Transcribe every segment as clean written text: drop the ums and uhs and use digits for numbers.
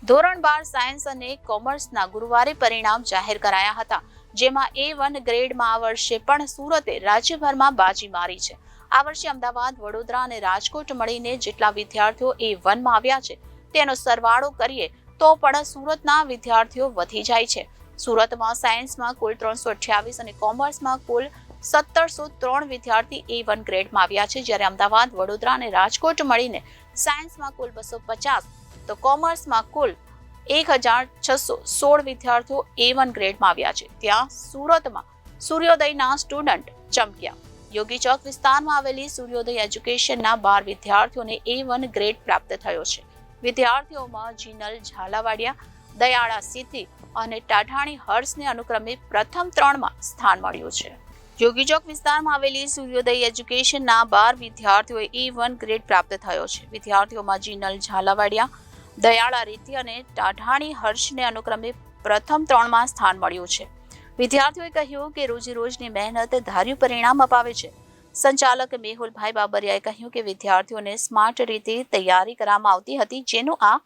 ધોરણ 12 સાયન્સ અને કોમર્સના ગુરુવારે પરિણામ જાહેર કરાયા હતા, જેમાં A1 ગ્રેડમાં આ વર્ષે પણ સુરતે રાજ્યભરમાં બાજી મારી છે। આ વર્ષે અમદાવાદ, વડોદરા અને રાજકોટ મળીને જેટલા વિદ્યાર્થીઓ A1 માં આવ્યા છે તેનો સરવાળો કરીએ તો પણ સુરતના વિદ્યાર્થીઓ વધી જાય છે। સુરતમાં સાયન્સમાં કુલ 328 અને કોમર્સમાં કુલ 1703 વિદ્યાર્થી A1 ગ્રેડમાં આવ્યા છે, જ્યારે અમદાવાદ, વડોદરા અને રાજકોટ મળીને સાયન્સમાં કુલ 250 તો કોમર્સમાં કુલ 1616 વિદ્યાર્થીઓ A1 ગ્રેડમાં આવ્યા છે। ત્યાં સુરતમાં સૂર્યોદયના સ્ટુડન્ટ ચમક્યા। યોગી ચોક વિસ્તારમાં આવેલી સૂર્યોદય એજ્યુકેશનના 12 વિદ્યાર્થીઓને A1 ગ્રેડ પ્રાપ્ત થયો છે। વિદ્યાર્થીઓમાં જીનલ ઝાલાવાડિયા, દયાળા સિદ્ધિ અને ટાઢાણી હર્ષને અનુક્રમે પ્રથમ 3માં સ્થાન મળ્યું છે। યોગી ચોક વિસ્તારમાં આવેલી સૂર્યોદય એજ્યુકેશનના 12 વિદ્યાર્થીઓએ A1 ગ્રેડ પ્રાપ્ત થયો છે। વિદ્યાર્થીઓમાં જીનલ ઝાલાવાડિયા, દયાળા રીતિ અને ટાઢાણી હર્ષને અનુક્રમે પ્રથમ 3માં સ્થાન મળ્યું છે। વિદ્યાર્થીઓએ કહ્યું કે રોજની મહેનત ધાર્યું પરિણામ અપાવે છે। સંચાલક મેહુલભાઈ બાબરિયાએ કહ્યું કે વિદ્યાર્થીઓને સ્માર્ટ રીતે તૈયારી કરવામાં આવતી હતી, જેનું આ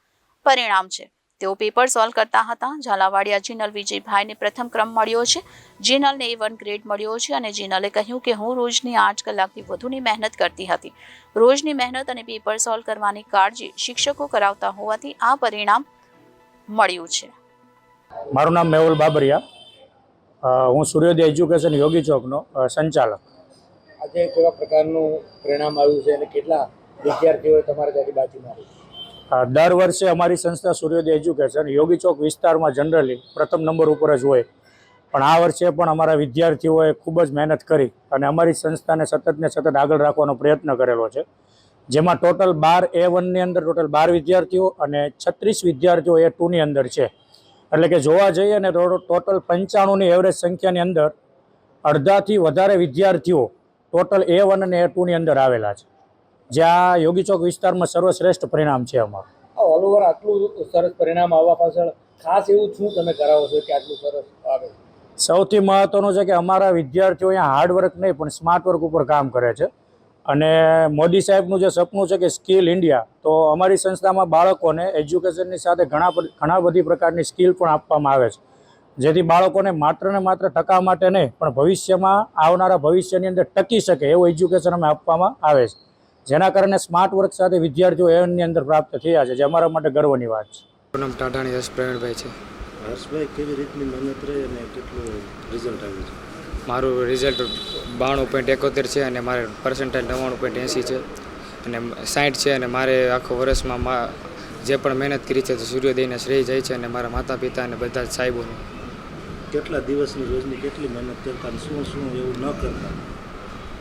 પરિણામ છે। તેઓ પેપર સોલ્વ કરતા હતા। ઝાલાવાડિયા જીનલ વિજયભાઈને પ્રથમ ક્રમ મળ્યો છે। જીનલને A1 ગ્રેડ મળ્યો છે અને જીનલે કહ્યું કે હું રોજની 8 કલાકથી વધુની મહેનત કરતી હતી। રોજની મહેનત અને પેપર સોલ્વ કરવાની કાળજી શિક્ષકો કરાવતા હોવાથી આ પરિણામ મળ્યું છે। મારું નામ મેહુલ બાબરિયા, હું સૂર્યોદય એજ્યુકેશન યોગી ચોકનો સંચાલક। આજે કેવા પ્રકારનું પરિણામ આવ્યું છે અને કેટલા વિદ્યાર્થીઓએ તમારા ત્યાંથી બાજી મારી? દર વર્ષે અમારી સંસ્થા સૂર્યોદય એજ્યુકેશન યોગી ચોક વિસ્તારમાં જનરલી પ્રથમ નંબર ઉપર જ હોય, પણ આ વર્ષે પણ અમારા વિદ્યાર્થીઓએ ખૂબ જ મહેનત કરી અને અમારી સંસ્થાને સતત આગળ રાખવાનો પ્રયત્ન કરેલો છે। જેમાં ટોટલ 12 A1ની અંદર ટોટલ 12 વિદ્યાર્થીઓ અને 36 વિદ્યાર્થીઓ A2ની અંદર છે। એટલે કે જોવા જઈએ ને તો ટોટલ 95ની એવરેજ સંખ્યાની અંદર અડધાથી વધારે વિદ્યાર્થીઓ ટોટલ A1 અને A2ની અંદર આવેલા છે, જ્યાં યોગી ચોક વિસ્તારમાં સર્વશ્રેષ્ઠ પરિણામ છે અમારું। ઓલ ઓવર આટલું સરસ પરિણામ આવવા પાછળ ખાસ એવું શું તમે કરાવો છો કે આટલું સરસ આવે? સૌથી મહત્વનું છે કે અમારા વિદ્યાર્થીઓ અહીંયા હાર્ડવર્ક નહીં પણ સ્માર્ટ વર્ક ઉપર કામ કરે છે। અને મોદી સાહેબનું જે સપનું છે કે સ્કિલ ઇન્ડિયા, તો અમારી સંસ્થામાં બાળકોને એજ્યુકેશનની સાથે ઘણા બધી પ્રકારની સ્કિલ પણ આપવામાં આવે છે, જેથી બાળકોને માત્ર ને માત્ર ટકા માટે નહીં પણ ભવિષ્યમાં આવનારા ભવિષ્યની અંદર ટકી શકે એવું એજ્યુકેશન અમે આપવામાં આવે છે, જેના કારણે સ્માર્ટ વર્ક સાથે વિદ્યાર્થીઓ એની અંદર પ્રાપ્ત થયા છે, જે અમારા માટે ગર્વની વાત છે। મારું નામ ટાઢાણી હર્ષ પ્રવીણભાઈ છે। હર્ષભાઈ, કેવી રીતની મહેનત રહી અને કેટલું રિઝલ્ટ આવ્યું છે? મારું રિઝલ્ટ 92.71 છે અને મારે પર્સન્ટાઇલ 99.80 છે અને 60 છે અને મારે આખો વર્ષમાં જે પણ મહેનત કરી છે તો સૂર્યોદયને શ્રેય જાય છે અને મારા માતા પિતા અને બધા જ સાહેબોને। કેટલા દિવસની રોજની કેટલી મહેનત કરતા અને શું એવું ન કરતા?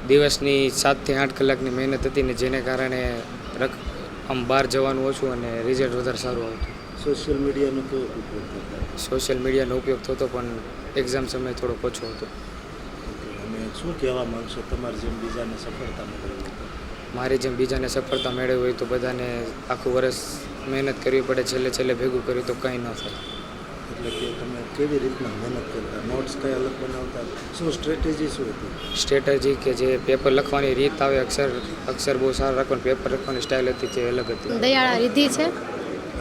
દિવસની 7 થી 8 કલાકની મહેનત હતી ને જેને કારણે બહાર જવાનું ઓછું અને રિઝલ્ટ વધારે સારું આવતું। સોશિયલ મીડિયાનો કેવો ઉપયોગ કરતા? સોશિયલ મીડિયાનો ઉપયોગ થતો પણ એક્ઝામ સમય થોડોક ઓછો હતો। અને શું કહેવા માંગશો તમારે જેમ બીજાને સફળતા મળે? મારી જેમ બીજાને સફળતા મેળવી હોય તો બધાને આખું વર્ષ મહેનત કરવી પડે, છેલ્લે ભેગું કર્યું તો કંઈ ન થાય। એટલે કે તમે કેવી રીતના મહેનત કરતા, નોટ્સ કયા અલગ બનાવતા, શું સ્ટ્રેટેજી શું હતી? સ્ટ્રેટેજી કે જે પેપર લખવાની રીત આવે, અક્ષર બહુ સારા રાખવાનું, પેપર લખવાની સ્ટાઇલ હતી તે અલગ હતી। દયાળા રિદ્ધિ છે।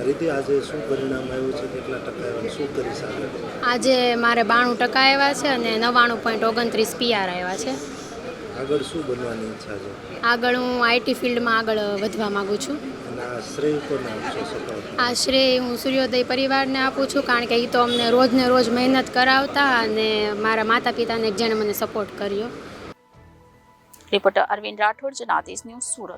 રીતિ, આજે શું પરિણામ આવ્યું છે? કેટલા ટકા આવ્યા? શું કરી શકે? આજે મારે 92% આવ્યા છે અને 99.29 PR આવ્યા છે। આગળ શું બનવાની ઈચ્છા છે? આગળ હું IT ફિલ્ડમાં આગળ વધવા માગું છું। અને આ શ્રેય કોને આપશો સફળતા? આ શ્રેય હું સૂર્યોદય પરિવારને આપું છું, કારણ કે એ તો અમને રોજ મહેનત કરાવતા અને મારા માતા પિતાને જેણે મને સપોર્ટ કર્યો। Reporter Arvind Rathod, Janadesh news, Surat.